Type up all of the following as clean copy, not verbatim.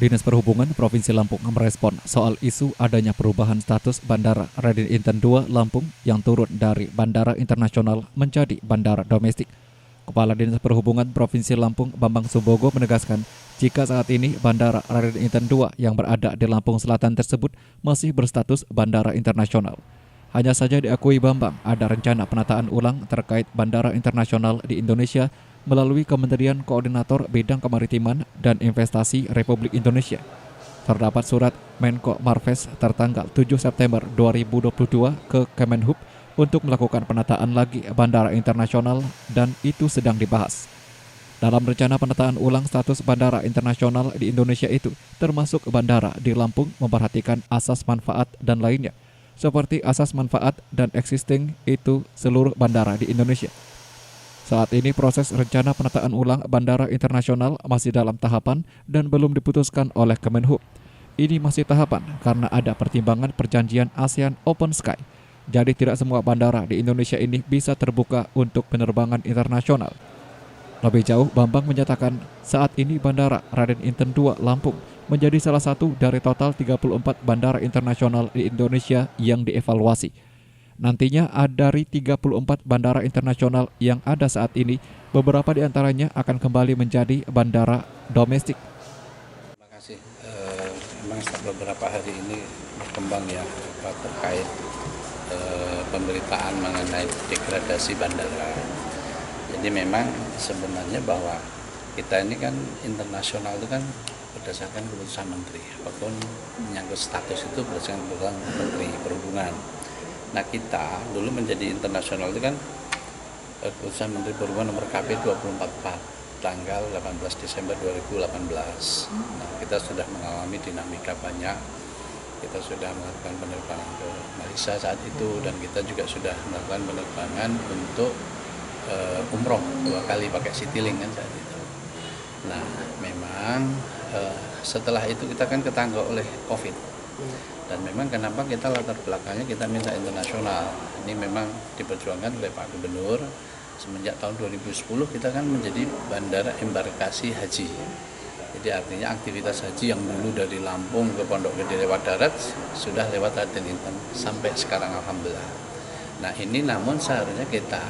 Dinas Perhubungan Provinsi Lampung merespon soal isu adanya perubahan status Bandara Raden Inten II Lampung yang turun dari Bandara Internasional menjadi Bandara Domestik. Kepala Dinas Perhubungan Provinsi Lampung Bambang Subogo menegaskan jika saat ini Bandara Raden Inten II yang berada di Lampung Selatan tersebut masih berstatus Bandara Internasional. Hanya saja diakui Bambang ada rencana penataan ulang terkait bandara internasional di Indonesia melalui Kementerian Koordinator Bidang Kemaritiman dan Investasi Republik Indonesia. Terdapat surat Menko Marves tertanggal 7 September 2022 ke Kemenhub untuk melakukan penataan lagi bandara internasional dan itu sedang dibahas. Dalam rencana penataan ulang status bandara internasional di Indonesia itu, termasuk bandara di Lampung memperhatikan asas manfaat dan lainnya, seperti asas manfaat dan existing itu seluruh bandara di Indonesia. Saat ini proses rencana penataan ulang bandara internasional masih dalam tahapan dan belum diputuskan oleh Kemenhub. Ini masih tahapan karena ada pertimbangan perjanjian ASEAN Open Sky. Jadi tidak semua bandara di Indonesia ini bisa terbuka untuk penerbangan internasional. Lebih jauh, Bambang menyatakan saat ini Bandara Raden Inten II Lampung menjadi salah satu dari total 34 bandara internasional di Indonesia yang dievaluasi. Nantinya dari 34 bandara internasional yang ada saat ini, beberapa di antaranya akan kembali menjadi bandara domestik. Terima kasih. Memang beberapa hari ini berkembang ya terkait pemberitaan mengenai degradasi bandara. Jadi memang sebenarnya bahwa kita ini kan internasional itu kan berdasarkan keputusan menteri, apapun menyangkut status itu berdasarkan keputusan menteri perhubungan. Nah kita dulu menjadi internasional itu kan keputusan Menteri Perhubungan nomor KP 244 tanggal 18 Desember 2018. Nah kita sudah mengalami dinamika banyak. Kita sudah melakukan penerbangan ke Malaysia saat itu dan kita juga sudah melakukan penerbangan untuk umroh 2 kali pakai Citylink kan saat itu. Nah memang setelah itu kita kan ketangkap oleh COVID. Dan memang kenapa kita latar belakangnya kita minta internasional. Ini memang diperjuangkan oleh Pak Gubernur. Semenjak tahun 2010 kita kan menjadi bandara embarkasi haji. Jadi artinya aktivitas haji yang dulu dari Lampung ke Pondok Gede lewat darat sudah lewat Raden Inten sampai sekarang alhamdulillah. Nah ini namun seharusnya kita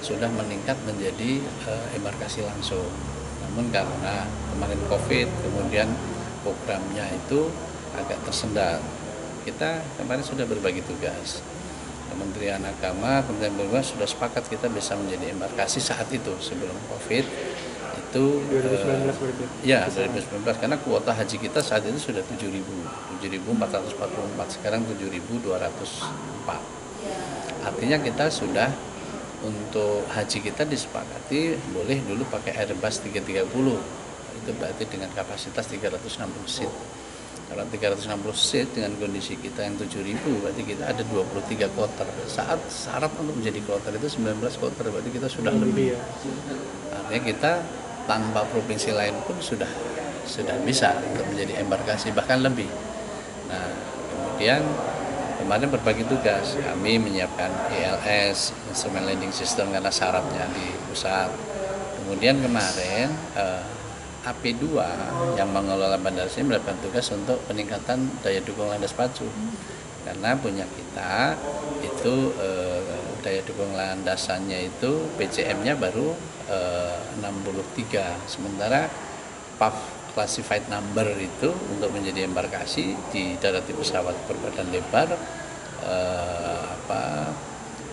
sudah meningkat menjadi embarkasi langsung. Namun karena kemarin COVID kemudian programnya itu agak tersendat. Kita kemarin sudah berbagi tugas. Kementerian Agama, Kementerian Perhubungan sudah sepakat kita bisa menjadi embarkasi saat itu sebelum COVID itu 2019 ya 2019 karena kuota haji kita saat itu sudah 7.444 sekarang 7.204. Artinya kita sudah untuk haji kita disepakati boleh dulu pakai Airbus 330 itu berarti dengan kapasitas 360 seat. Kalau 360 seat dengan kondisi kita yang 7.000 berarti kita ada 23 kloter. Saat syarat untuk menjadi kloter itu 19 kloter berarti kita sudah lebih. Artinya kita tanpa provinsi lain pun sudah bisa untuk menjadi embarkasi bahkan lebih. Nah kemudian kemarin berbagi tugas kami menyiapkan ILS instrument landing system karena syaratnya di pusat. Kemudian kemarin AP2 yang mengelola bandara ini mendapatkan tugas untuk peningkatan daya dukung landas pacu karena punya kita itu daya dukung landasannya itu PCM-nya baru 63 sementara PAF classified number itu untuk menjadi embarkasi di darati pesawat berbadan lebar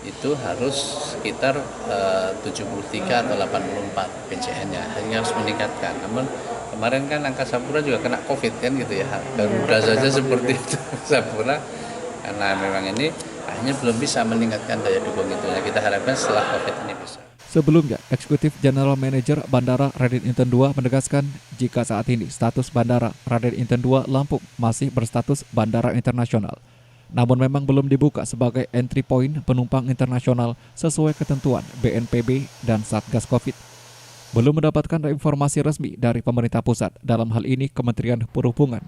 itu harus sekitar 73 atau 84 PCN-nya, hanya harus meningkatkan. Namun kemarin kan Angkasa Pura juga kena COVID kan gitu ya, Garuda saja seperti itu Sapura karena memang ini hanya belum bisa meningkatkan daya dukung itu. Kita harapkan setelah COVID ini bisa. Sebelumnya, Eksekutif General Manager Bandara Raden Inten II menegaskan jika saat ini status Bandara Raden Inten II Lampung masih berstatus Bandara Internasional. Namun memang belum dibuka sebagai entry point penumpang internasional sesuai ketentuan BNPB dan Satgas Covid. Belum mendapatkan informasi resmi dari pemerintah pusat dalam hal ini Kementerian Perhubungan.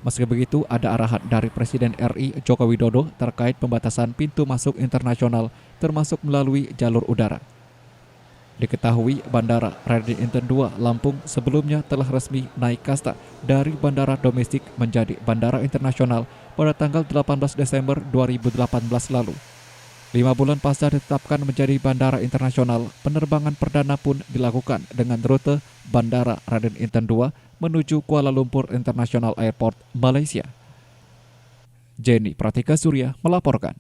Meski begitu, ada arahan dari Presiden RI Joko Widodo terkait pembatasan pintu masuk internasional termasuk melalui jalur udara. Diketahui Bandara Raden Inten II Lampung sebelumnya telah resmi naik kasta dari bandara domestik menjadi bandara internasional pada tanggal 18 Desember 2018 lalu. 5 bulan pasca ditetapkan menjadi bandara internasional, penerbangan perdana pun dilakukan dengan rute Bandara Raden Inten II menuju Kuala Lumpur International Airport, Malaysia. Jenny Pratika Surya melaporkan.